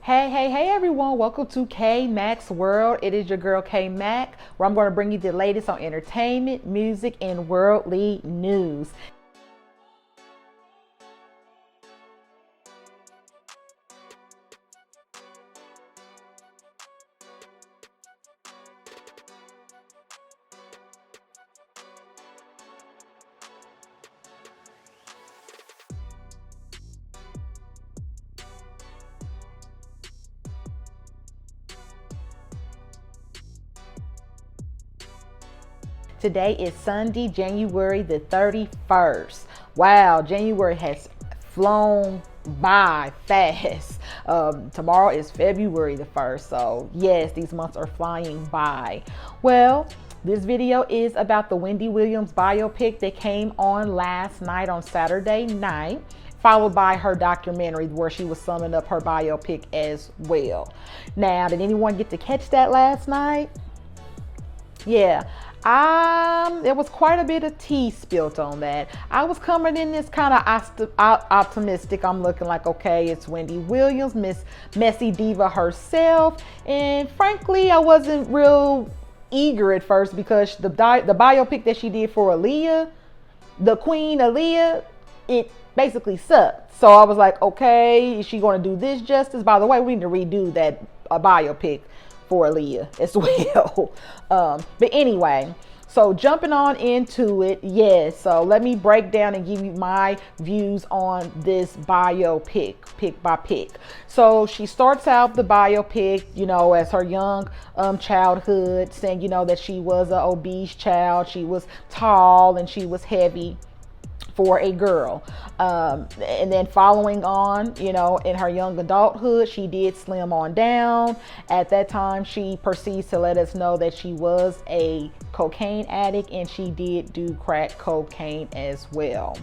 Hey everyone, welcome to K Mac's World. It is your girl K Mac, where I'm going to bring you the latest on entertainment, music, and worldly news. Today is Sunday, January the 31st. Wow, January has flown by fast. Tomorrow is February the 1st. So yes, these months are flying by. Well, this video is about the Wendy Williams biopic that came on last night on Saturday night, followed by her documentary where she was summing up her biopic as well. Now, did anyone get to catch that last night? Yeah. There was quite a bit of tea spilt on that. I was coming in this kind of optimistic. I'm looking like, okay, it's Wendy Williams, Miss Messy Diva herself. And frankly, I wasn't real eager at first because the biopic that she did for Aaliyah, the Queen Aaliyah, it basically sucked. So I was like, okay, is she going to do this justice? By the way, we need to redo that biopic for Aaliyah as well. But anyway, so jumping on into it, yes. So let me break down and give you my views on this biopic, pick by pick. So she starts out the biopic, as her young childhood, saying, that she was an obese child. She was tall and she was heavy for a girl. And then following on, in her young adulthood, she did slim on down. At that time, she proceeds to let us know that she was a cocaine addict and she did do crack cocaine as well.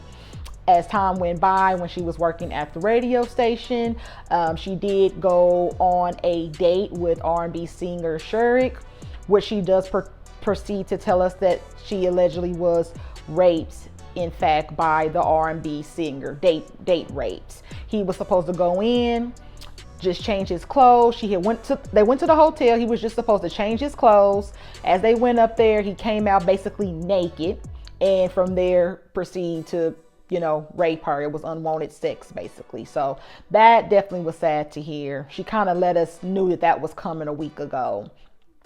As time went by, when she was working at the radio station, she did go on a date with R&B singer Shurik, which she does proceed to tell us that she allegedly was raped, in fact, by the R&B singer, date rapes. He was supposed to go in, just change his clothes. They went to the hotel. He was just supposed to change his clothes. As they went up there, he came out basically naked, and from there proceed to, rape her. It was unwanted sex, basically. So that definitely was sad to hear. She kind of let us knew that was coming a week ago.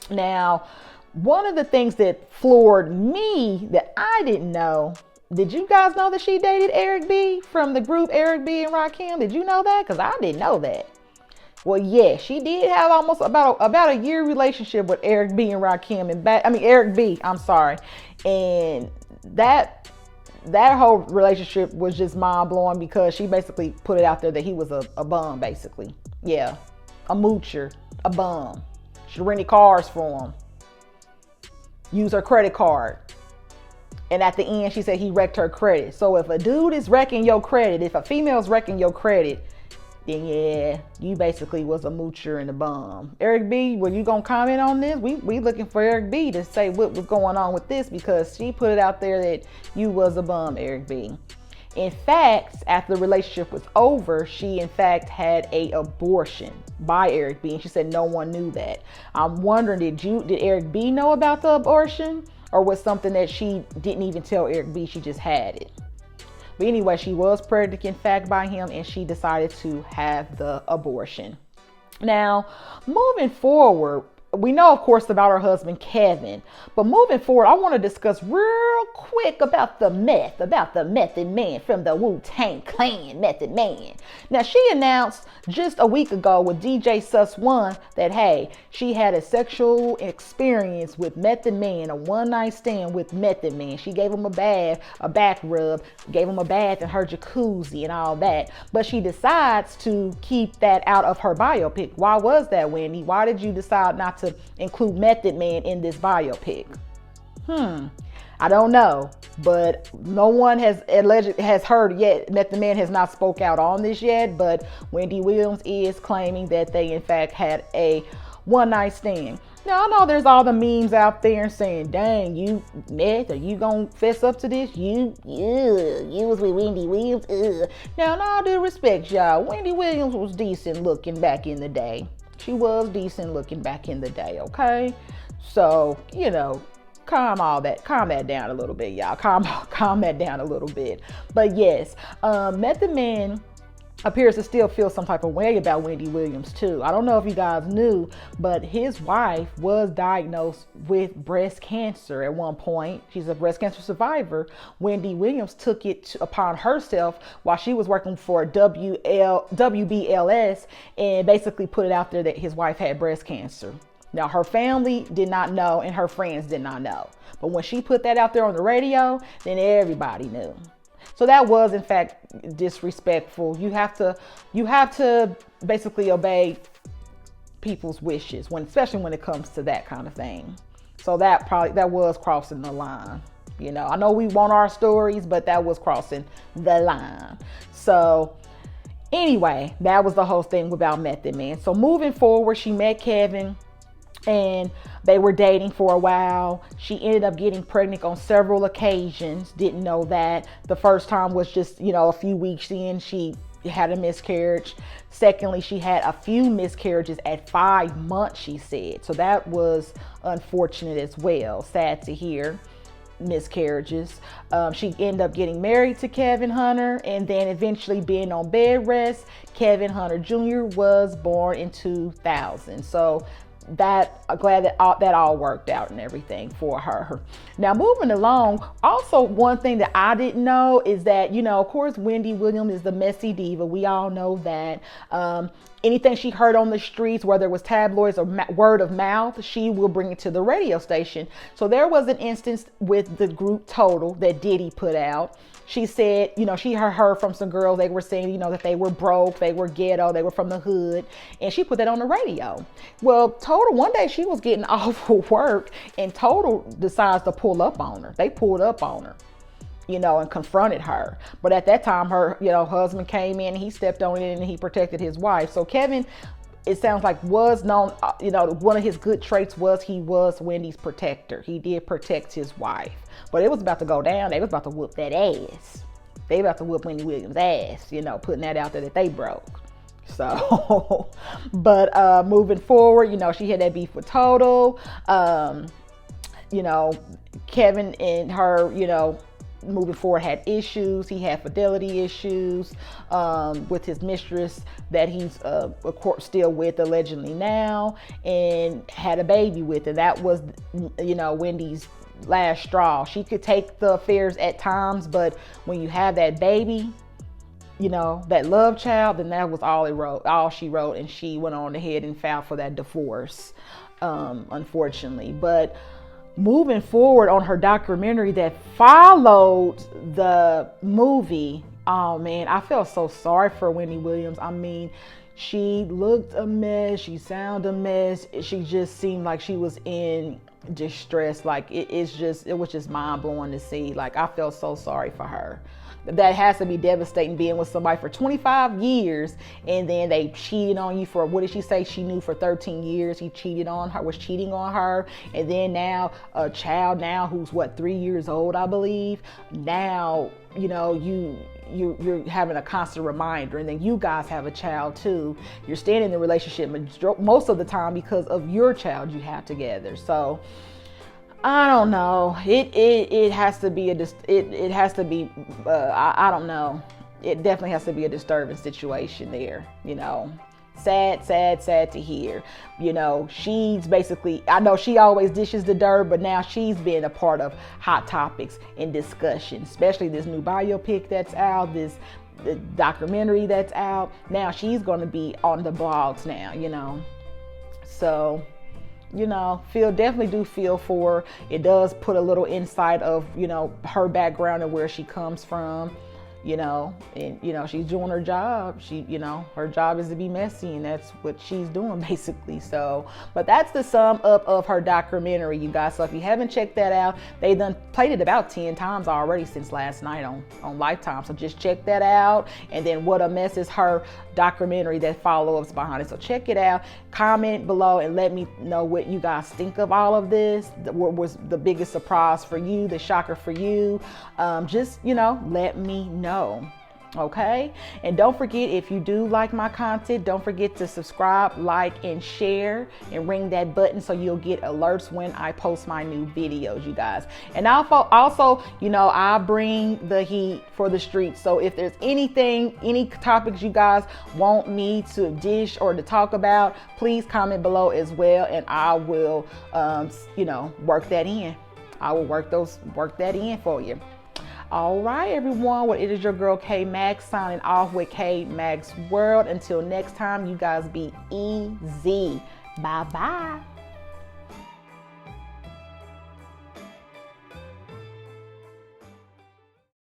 Now, one of the things that floored me that I didn't know, did you guys know that she dated Eric B from the group Eric B and Rakim? Did you know that? Because I didn't know that. Well, yeah, she did have almost about a year relationship with Eric B and Rakim, Eric B. I'm sorry, and that whole relationship was just mind blowing because she basically put it out there that he was a bum, basically. Yeah, a moocher, a bum. She rented cars for him, used her credit card. And at the end, she said he wrecked her credit. So if a dude is wrecking your credit, if a female's wrecking your credit, then yeah, you basically was a moocher and a bum. Eric B, were you going to comment on this? We looking for Eric B to say what was going on with this because she put it out there that you was a bum, Eric B. In fact, after the relationship was over, she in fact had an abortion by Eric B. And she said no one knew that. I'm wondering, did Eric B know about the abortion? Or was something that she didn't even tell Eric B, she just had it. But anyway, she was pregnant in fact by him and she decided to have the abortion. Now, moving forward, we know, of course, about her husband, Kevin. But moving forward, I want to discuss real quick about the Method Man from the Wu-Tang Clan, Method Man. Now, she announced just a week ago with DJ Sus One that, hey, she had a sexual experience with Method Man, a one-night stand with Method Man. She gave him a bath, a back rub, gave him a bath in her jacuzzi and all that. But she decides to keep that out of her biopic. Why was that, Wendy? Why did you decide not to include Method Man in this biopic? I don't know, but no one has heard yet. Method Man has not spoke out on this yet, but Wendy Williams is claiming that they in fact had a one night stand. Now I know there's all the memes out there saying, dang, you meth, are you gonna fess up to this? You was with Wendy Williams. Now in all due respect, y'all, Wendy Williams was decent looking back in the day. She was decent looking back in the day, okay? So, calm that down a little bit, y'all. Calm that down a little bit. But yes, Method Man appears to still feel some type of way about Wendy Williams too. I don't know if you guys knew, but his wife was diagnosed with breast cancer at one point. She's a breast cancer survivor. Wendy Williams took it upon herself while she was working for WBLS and basically put it out there that his wife had breast cancer. Now, her family did not know and her friends did not know. But when she put that out there on the radio, then everybody knew. So that was, in fact, disrespectful. You have to basically obey people's wishes, especially when it comes to that kind of thing. So that was crossing the line. I know we want our stories, but that was crossing the line. So anyway, that was the whole thing about Method Man. So moving forward, she met Kevin and they were dating for a while. She ended up getting pregnant on several occasions. Didn't know that. The first time was just, a few weeks in, she had a miscarriage. Secondly, she had a few miscarriages at 5 months, she said. So that was unfortunate as well. Sad to hear. Miscarriages. She ended up getting married to Kevin Hunter and then eventually being on bed rest. Kevin Hunter Jr. was born in 2000. So I'm glad that all worked out and everything for her. Now moving along, also one thing that I didn't know is that, of course, Wendy Williams is the messy diva. We all know that. Anything she heard on the streets, whether it was tabloids or word of mouth, she will bring it to the radio station. So there was an instance with the group Total that Diddy put out. She said, she heard from some girls, they were saying, that they were broke, they were ghetto, they were from the hood. And she put that on the radio. Well, Total, one day she was getting off of work and Total decides to pull up on her. They pulled up on her, and confronted her. But at that time, her, husband came in and he stepped on it and he protected his wife. So Kevin, it sounds like, was known, one of his good traits was he was Wendy's protector. He did protect his wife. But it was about to go down. They was about to whoop that ass. They about to whoop Wendy Williams' ass, putting that out there that they broke. So, but moving forward, she had that beef with Total. Kevin and her, moving forward had issues. He had fidelity issues with his mistress that he's of course still with allegedly now, and had a baby with, and that was Wendy's last straw. She could take the affairs at times, but when you have that baby, that love child, then that was all she wrote, and she went on ahead and filed for that divorce, unfortunately. But moving forward on her documentary that followed the movie, oh man, I felt so sorry for Wendy Williams. I mean, she looked a mess, she sounded a mess, she just seemed like she was in distress. Like it was just mind-blowing to see. Like, I felt so sorry for her. That has to be devastating, being with somebody for 25 years and then they cheated on you for, what did she say? She knew for 13 years he cheated on her, was cheating on her. And then now a child now who's 3 years old, I believe. Now, you're having a constant reminder, and then you guys have a child too. You're staying in the relationship most of the time because of your child you have together. So I don't know. It has to be it has to be. I don't know. It definitely has to be a disturbing situation there. Sad to hear. She's basically, I know she always dishes the dirt, but now she's been a part of hot topics and discussion, especially this new biopic that's out, the documentary that's out. Now she's going to be on the blogs now. So. Definitely do feel for her. It does put a little insight of, her background and where she comes from. and she's doing her job. Her job is to be messy, and that's what she's doing basically. So, but that's the sum up of her documentary, you guys. So if you haven't checked that out, they done played it about 10 times already since last night on Lifetime. So just check that out. And then What a Mess is her documentary that follow-ups behind it. So check it out. Comment below and let me know what you guys think of all of this. What was the biggest surprise for you, the shocker for you? Just let me know. Okay, and don't forget, if you do like my content, don't forget to subscribe, like, and share, and ring that button so you'll get alerts when I post my new videos, you guys. And also I bring the heat for the streets. So if there's any topics you guys want me to dish or to talk about, please comment below as well, and I will work that in. I will work that in for you. All right, everyone. Well, it is your girl K Max signing off with K Max World. Until next time, you guys be easy. Bye bye.